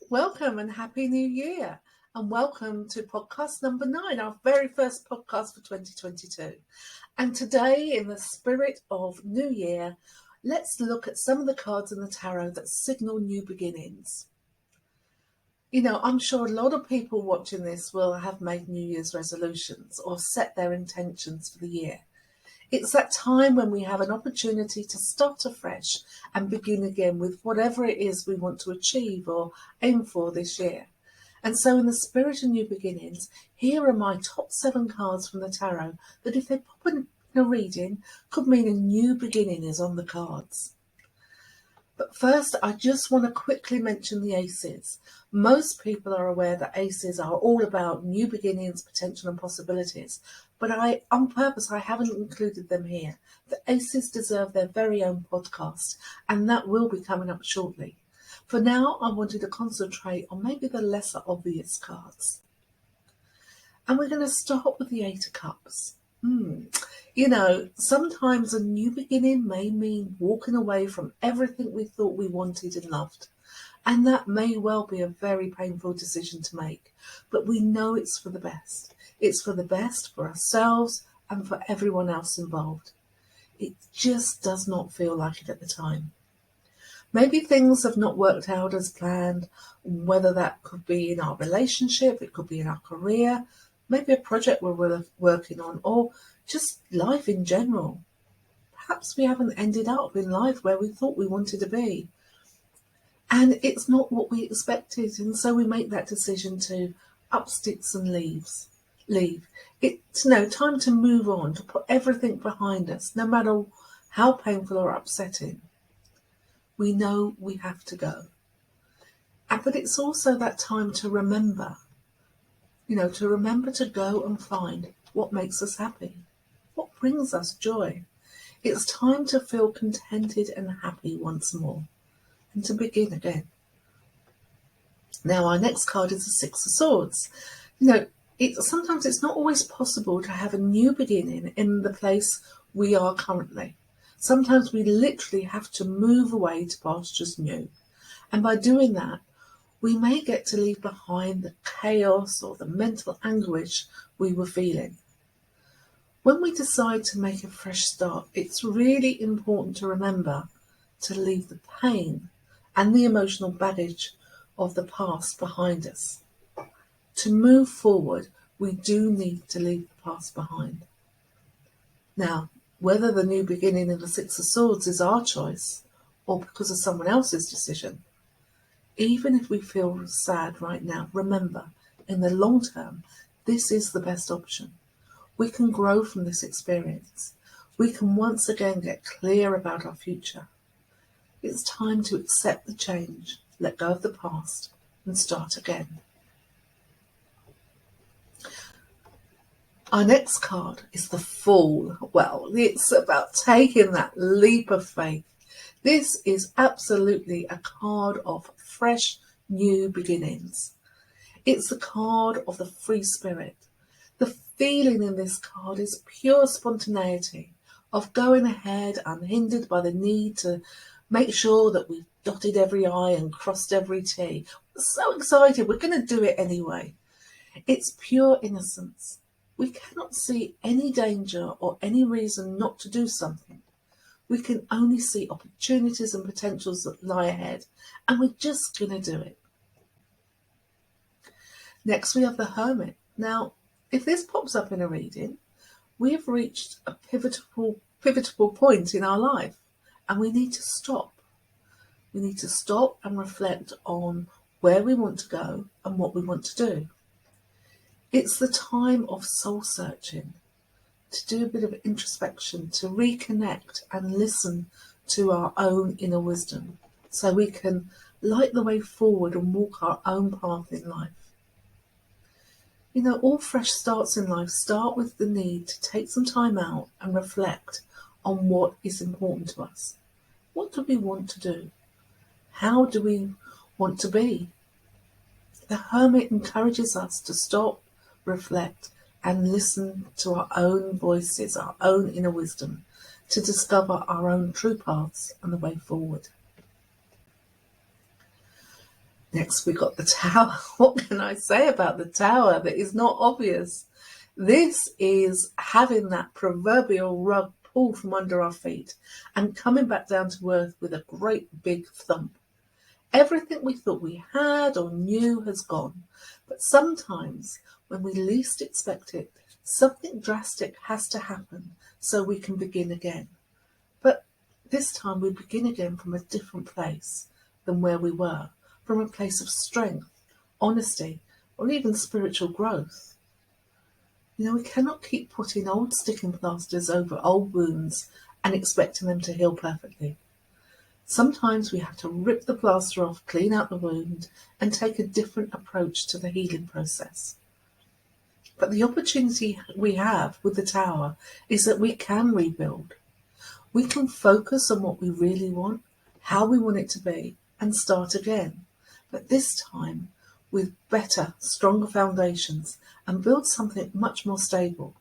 Welcome and Happy New Year. And welcome to podcast number 9, our very first podcast for 2022. And today, in the spirit of New Year, let's look at some of the cards in the tarot that signal new beginnings. I'm sure a lot of people watching this will have made New Year's resolutions or set their intentions for the year. It's that time when we have an opportunity to start afresh and begin again with whatever it is we want to achieve or aim for this year. And so in the spirit of new beginnings, here are my top 7 cards from the tarot that if they pop in a reading, could mean a new beginning is on the cards. But first, I just want to quickly mention the aces. Most people are aware that aces are all about new beginnings, potential and possibilities. But on purpose, I haven't included them here. The aces deserve their very own podcast, and that will be coming up shortly. For now, I wanted to concentrate on maybe the lesser obvious cards. And we're going to start with the Eight of Cups. Sometimes a new beginning may mean walking away from everything we thought we wanted and loved. And that may well be a very painful decision to make, but we know it's for the best. It's for the best for ourselves and for everyone else involved. It just does not feel like it at the time. Maybe things have not worked out as planned, whether that could be in our relationship, it could be in our career, maybe a project we're working on, or just life in general. Perhaps we haven't ended up in life where we thought we wanted to be. And it's not what we expected, and so we make that decision to up sticks and leave. It's time to move on, to put everything behind us, no matter how painful or upsetting. We know we have to go. But it's also that time to remember, to go and find what makes us happy, what brings us joy. It's time to feel contented and happy once more, and to begin again. Now, our next card is the Six of Swords. Sometimes it's not always possible to have a new beginning in the place we are currently. Sometimes we literally have to move away to pastures new. And by doing that, we may get to leave behind the chaos or the mental anguish we were feeling. When we decide to make a fresh start, it's really important to remember to leave the pain and the emotional baggage of the past behind us. To move forward, we do need to leave the past behind. Now, whether the new beginning of the Six of Swords is our choice or because of someone else's decision, even if we feel sad right now, remember, in the long term, this is the best option. We can grow from this experience. We can once again get clear about our future. It's time to accept the change, let go of the past, and start again. Our next card is the Fool. Well, it's about taking that leap of faith. This is absolutely a card of fresh, new beginnings. It's the card of the free spirit. The feeling in this card is pure spontaneity, of going ahead unhindered by the need to make sure that we've dotted every I and crossed every T. We're so excited, we're going to do it anyway. It's pure innocence. We cannot see any danger or any reason not to do something. We can only see opportunities and potentials that lie ahead, and we're just going to do it. Next, we have the Hermit. Now, if this pops up in a reading, we have reached a pivotal point in our life, and we need to stop. We need to stop and reflect on where we want to go and what we want to do. It's the time of soul searching, to do a bit of introspection, to reconnect and listen to our own inner wisdom so we can light the way forward and walk our own path in life. All fresh starts in life start with the need to take some time out and reflect on what is important to us. What do we want to do? How do we want to be? The Hermit encourages us to stop, reflect, and listen to our own voices, our own inner wisdom, to discover our own true paths and the way forward. Next, we got the tower. What can I say about the tower that is not obvious? This is having that proverbial rug pulled from under our feet and coming back down to earth with a great big thump. Everything we thought we had or knew has gone, but sometimes when we least expect it, something drastic has to happen so we can begin again. But this time we begin again from a different place than where we were, from a place of strength, honesty, or even spiritual growth. We cannot keep putting old sticking plasters over old wounds and expecting them to heal perfectly. Sometimes we have to rip the plaster off, clean out the wound, and take a different approach to the healing process. But the opportunity we have with the tower is that we can rebuild. We can focus on what we really want, how we want it to be, and start again. But this time with better, stronger foundations and build something much more stable.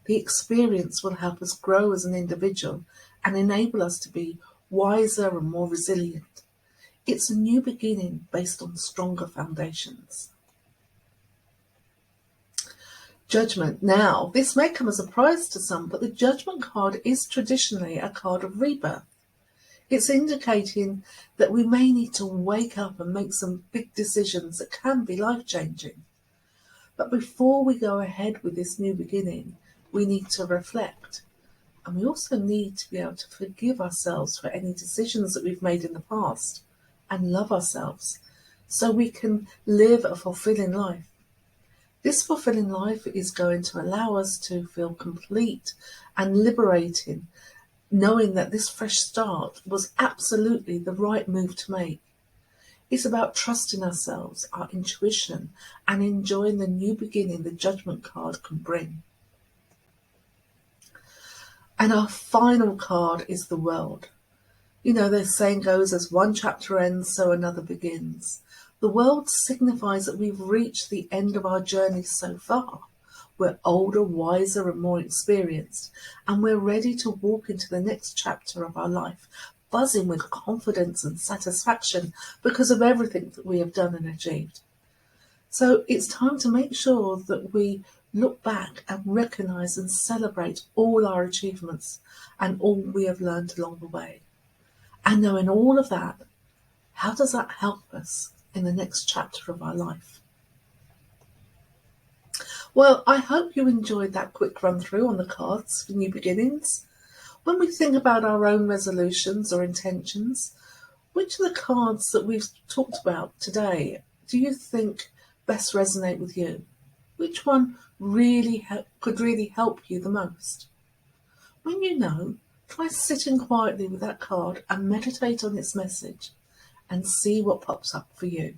The experience will help us grow as an individual and enable us to be wiser and more resilient. It's a new beginning based on stronger foundations. Judgment. Now, this may come as a surprise to some, but the Judgment card is traditionally a card of rebirth. It's indicating that we may need to wake up and make some big decisions that can be life-changing. But before we go ahead with this new beginning, we need to reflect. And we also need to be able to forgive ourselves for any decisions that we've made in the past and love ourselves so we can live a fulfilling life. This fulfilling life is going to allow us to feel complete and liberating, knowing that this fresh start was absolutely the right move to make. It's about trusting ourselves, our intuition, and enjoying the new beginning the Judgment card can bring. And our final card is the World. The saying goes, as one chapter ends, so another begins. The World signifies that we've reached the end of our journey so far. We're older, wiser, and more experienced, and we're ready to walk into the next chapter of our life, buzzing with confidence and satisfaction because of everything that we have done and achieved. So it's time to make sure that we look back and recognise and celebrate all our achievements and all we have learned along the way. And knowing all of that, how does that help us in the next chapter of our life? Well, I hope you enjoyed that quick run through on the cards for new beginnings. When we think about our own resolutions or intentions, which of the cards that we've talked about today do you think best resonate with you? Which one could really help you the most? When you know, try sitting quietly with that card and meditate on its message and see what pops up for you.